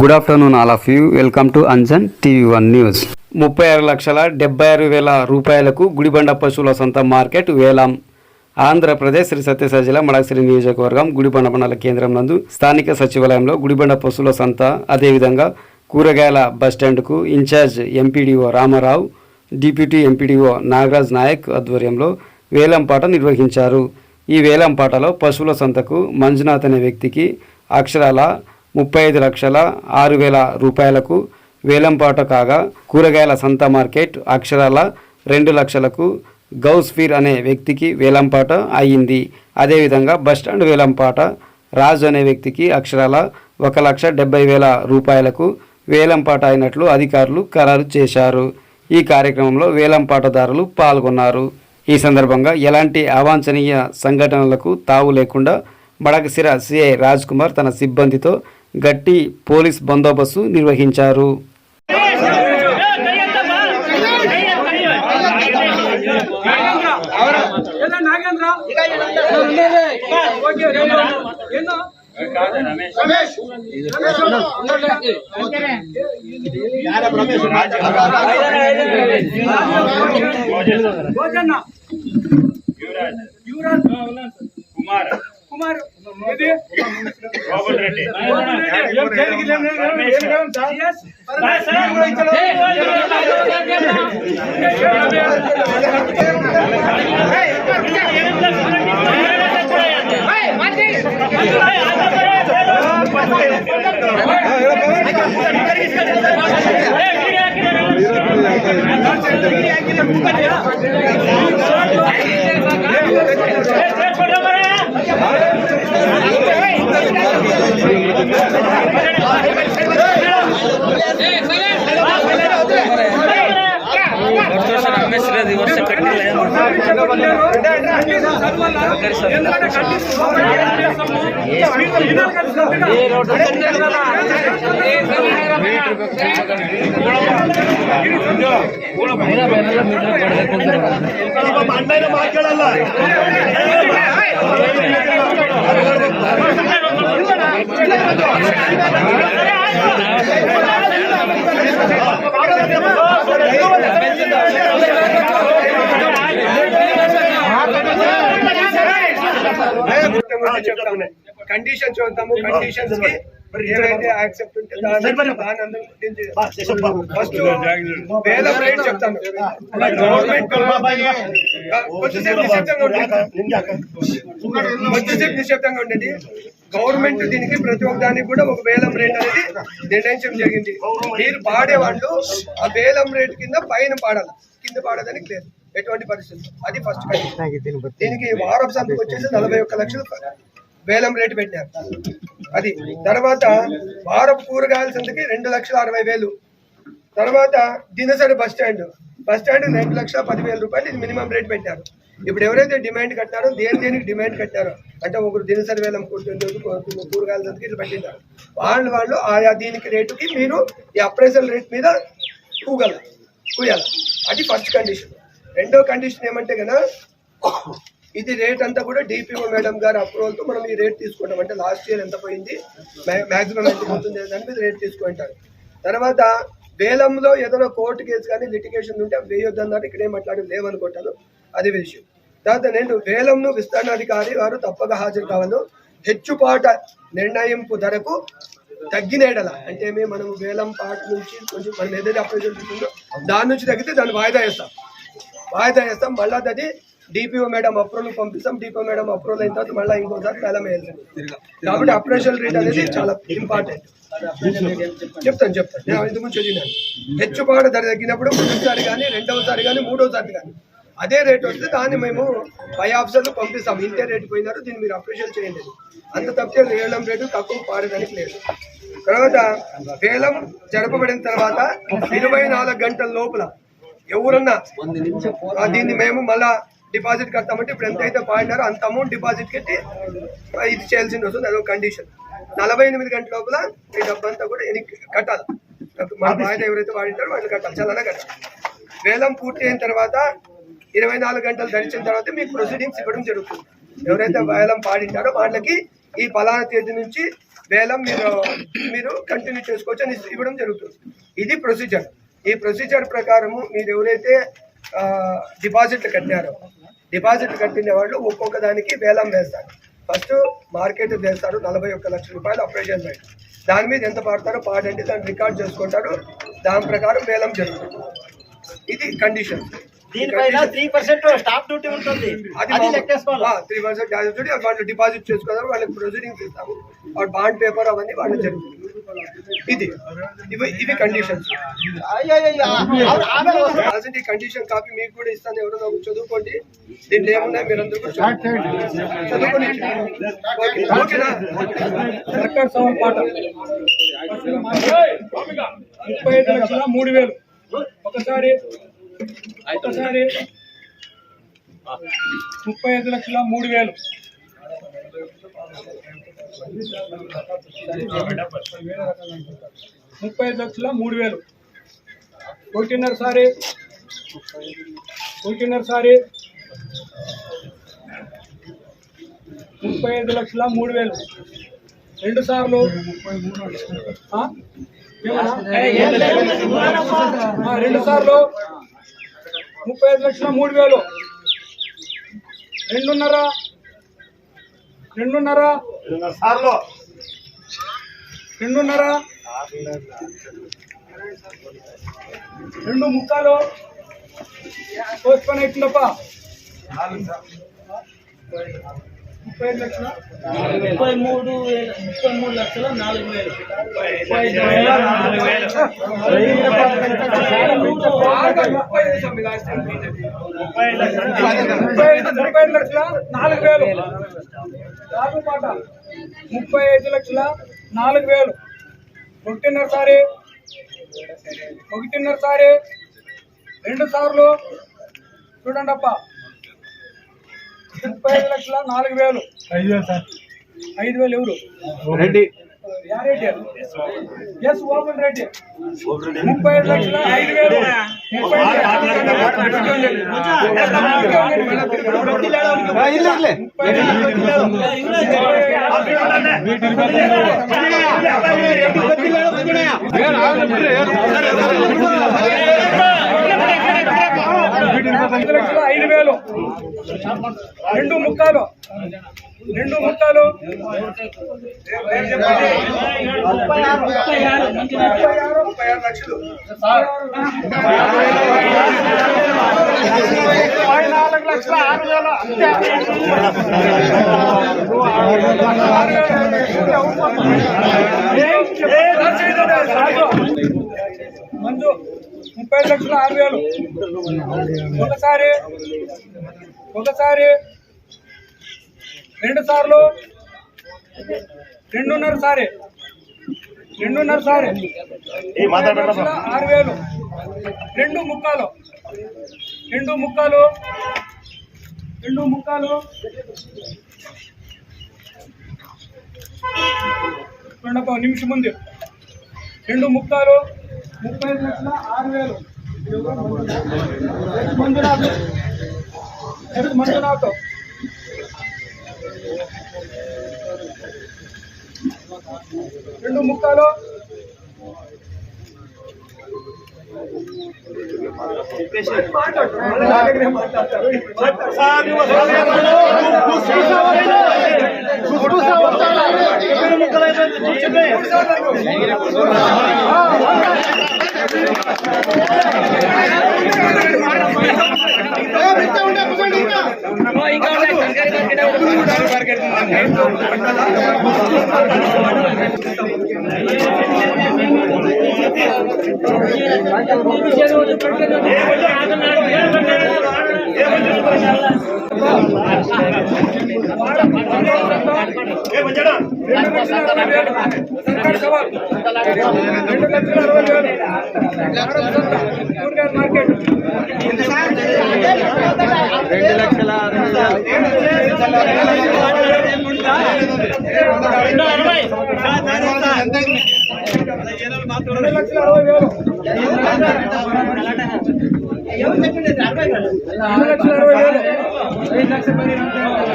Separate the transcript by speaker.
Speaker 1: Good afternoon all of you. Welcome to Anjan TV1 news. 36,76,000 రూపాయలకు గుడిబండ పశువుల సంత మార్కెట్ వేలం. ఆంధ్రప్రదేశ్ శ్రీ సత్యసాయి జిల్లా మడకసిరి నియోజకవర్గం గుడిబండ మండల కేంద్రం నందు స్థానిక సచివాలయంలో గుడిబండ పశువుల సంత, అదేవిధంగా కూరగాయల బస్టాండ్కు incharge MPDO Ramarao, deputy MPDO Nagaraj Nayak ఆధ్వర్యంలో వేలంపాట నిర్వహించారు. ఈ వేలంపాటలో పశువుల సంతకు మంజునాథ్ అనే వ్యక్తికి అక్షరాల 35,06,000 రూపాయలకు వేలంపాట కాగా, కూరగాయల సంత మార్కెట్ అక్షరాల 2 లక్షలకు గౌస్ఫీర్ అనే వ్యక్తికి వేలంపాట అయ్యింది. అదేవిధంగా బస్టాండ్ వేలంపాట రాజు అనే వ్యక్తికి అక్షరాల 1,70,000 రూపాయలకు వేలంపాట అయినట్లు అధికారులు ఖరారు చేశారు. ఈ కార్యక్రమంలో వేలంపాటదారులు పాల్గొన్నారు. ఈ సందర్భంగా ఎలాంటి అవాంఛనీయ సంఘటనలకు తావు లేకుండా మడకసిర సిఐ రాజ్ కుమార్ తన సిబ్బందితో గట్టి పోలీస్ బందోబస్తు నిర్వహించారు.
Speaker 2: కుమార్ రెడ్డి కండిషన్ చూద్దాము. కండిషన్స్ కి ఏదైతే యాక్సెప్ట్ ఉంటే ఫస్ట్ వేలం రేట్ చెప్తాను. గవర్నమెంట్ కొద్దిసేపు నిశ్శబ్దంగా ఉండండి. గవర్నమెంట్ దీనికి ప్రతి ఒక్క దానికి కూడా ఒక వేలం రేట్ అనేది నిర్ణయించడం జరిగింది. మీరు పాడేవాళ్ళు ఆ వేలం రేట్ కింద పైన పాడాలి, కింద పాడడానికి లేదు ఎటువంటి పరిస్థితులు. అది ఫస్ట్ కండిషన్. దీనికి వారపు సంతకు వచ్చేసి 41 లక్షలు వేలం రేటు పెట్టారు. అది తర్వాత వారపు కూరగాయల సంతకి 2,60,000. తర్వాత దినసరి బస్టాండ్ 2,10,10,000 రూపాయలు. ఇది మినిమం రేట్ పెట్టారు. ఇప్పుడు ఎవరైతే డిమాండ్ కట్టారో దేనికి డిమాండ్ కట్టారో అంటే ఒకరు దినసరి వేలం కూరగాయల సంతకి ఇట్లా పెట్టినారు. వాళ్ళు ఆయా దీనికి రేటుకి మీరు ఈ అప్రైజల్ రేట్ మీద కూయాలి. అది ఫస్ట్ కండిషన్. రెండో కండిషన్ ఏమంటే కదా, ఇది రేట్ అంతా కూడా డిపిఓ మేడం గారి అప్రూవల్తో మనం ఈ రేట్ తీసుకుంటాం. అంటే లాస్ట్ ఇయర్ ఎంత పోయింది, మ్యాక్సిమం ఎంత పోతుంది దాని మీద రేట్ తీసుకుంటారు. తర్వాత వేలంలో ఏదైనా కోర్టు కేసు కానీ లిటిగేషన్ ఉంటే వేయొద్దన్నారు. ఇక్కడే మాట్లాడి లేవనుకుంటాను, అది విషయం. తర్వాత నేను వేలంను విస్తరణాధికారి వారు తప్పక హాజరు కావాలి. హెచ్చుపాట నిర్ణయింపు ధరకు తగ్గిన ఎడల అంటే మనం వేలం పాట నుంచి కొంచెం మనం ఏదైతే అప్రైజల్ ఉంటుందో దాని నుంచి తగ్గితే దాన్ని వాయిదా వేస్తాం. మళ్ళీ అది డిపిఓ మేడం అప్రూవల్ పంపిస్తాం. డిపిఓ మేడం అప్రూవల్ అయిన తర్వాత మళ్ళీ ఇంకోసారి వేలం వేయాలి. కాబట్టి అప్రైజల్ రేట్ అనేది చాలా ఇంపార్టెంట్. చెప్తాను నేను ఇంతకు ముందు చదివినాను. హెచ్చుపాటు ధర తగ్గినప్పుడు మొదటిసారి కానీ, రెండవసారి కానీ, మూడోసారి కానీ అదే రేట్ వస్తే దాన్ని మేము పై ఆఫీసర్లు పంపిస్తాం. ఇంతే రేటు పోయినారు, దీన్ని మీరు అప్రిషియేట్ చేయండి. అంత తప్పితే వేలం రేటు తక్కువ పాడడానికి లేదు. తర్వాత వేలం జరపబడిన తర్వాత 24 గంటల లోపల ఎవరన్నా దీన్ని మేము మళ్ళా డిపాజిట్ కడతామంటే ఇప్పుడు ఎంతైతే పాడినారో అంత అమౌంట్ డిపాజిట్ కట్టి ఇది చేయాల్సింది వస్తుంది. అదొక కండిషన్. 48 గంటల లోపల ఈ డబ్బంతా కూడా కట్టాలి. మా వాయిదా ఎవరైతే వాడింటారో వాళ్ళు కట్టాలి, చాలా కట్టాలి. వేలం పూర్తి అయిన తర్వాత 24 గంటలు గడిచిన తర్వాత మీకు ప్రొసీడింగ్స్ ఇవ్వడం జరుగుతుంది. ఎవరైతే వేలం పాడింటారో వాళ్ళకి ఈ పలానా తేదీ నుంచి వేలం మీరు కంటిన్యూ చేసుకోవచ్చు అని ఇవ్వడం జరుగుతుంది. ఇది ప్రొసీజర్. ఈ ప్రొసీజర్ ప్రకారము మీరు ఎవరైతే డిపాజిట్లు కట్టారో డిపాజిట్లు కట్టిన వాళ్ళు ఒక్కొక్క దానికి వేలం వేస్తారు. ఫస్ట్ మార్కెట్ వేస్తారు 41 లక్షల రూపాయలు అప్రైజల్ రేట్. దాని మీద ఎంత పాడతారో పాడండి, దాన్ని రికార్డ్ చేసుకుంటారు. దాని ప్రకారం వేలం జరుగుతుంది. ఇది కండిషన్.
Speaker 3: దీనిపైన 3% స్టాంప్ డ్యూటీ ఉంటుంది. అది లెక్కేసుకోవాలి.
Speaker 2: 3% స్టాంప్ డ్యూటీ వాళ్ళు డిపాజిట్ చేసుకున్నారు. వాళ్ళకి ప్రొసీడింగ్స్ ఇస్తాము. వాళ్ళ బాండ్ పేపర్ అవన్నీ వాళ్ళు జరుగుతుంది. ఇవి కండిషన్స్. ఈ కండిషన్ కాపీ మీకు కూడా ఇస్తాను. ఎవరైనా చదువుకోండి. దీంట్లో ఏమున్నాయి మీరందరూ కూడా చదువుకోండి. ఓకేనా?
Speaker 4: 35,03,000 ఒకసారి 35,03,000 35,03,000 ఒకటిన్నర సారి 35,03,000 రెండు సార్లు రెండు సార్లు 35,03,000 రెండున్నర రెండు ముక్కాలు పోస్ట్పోన్ అవుతుందప్ప 35,04,000 ఒకటిన్నర సారి రెండు సార్లు చూడండి అప్ప 35,04,000 5,000 ఎవరు రెడ్డి యారెడ్డి ఎస్ ఓపెన్ రెడ్డి 35,05,000 5,000 రెండు ముక్కాలు 36 లక్షలు 6,000 మంజు 35,06,000 ఒకసారి రెండు సార్లు రెండున్నర సారి 6,000 రెండు ముక్కాలు చూడండి నిమిషం ముందు రెండు ముక్కాలు 35,06,000 మంజునాథ్ రెండు ముక్కాలు మార్కెట్ 2,60,000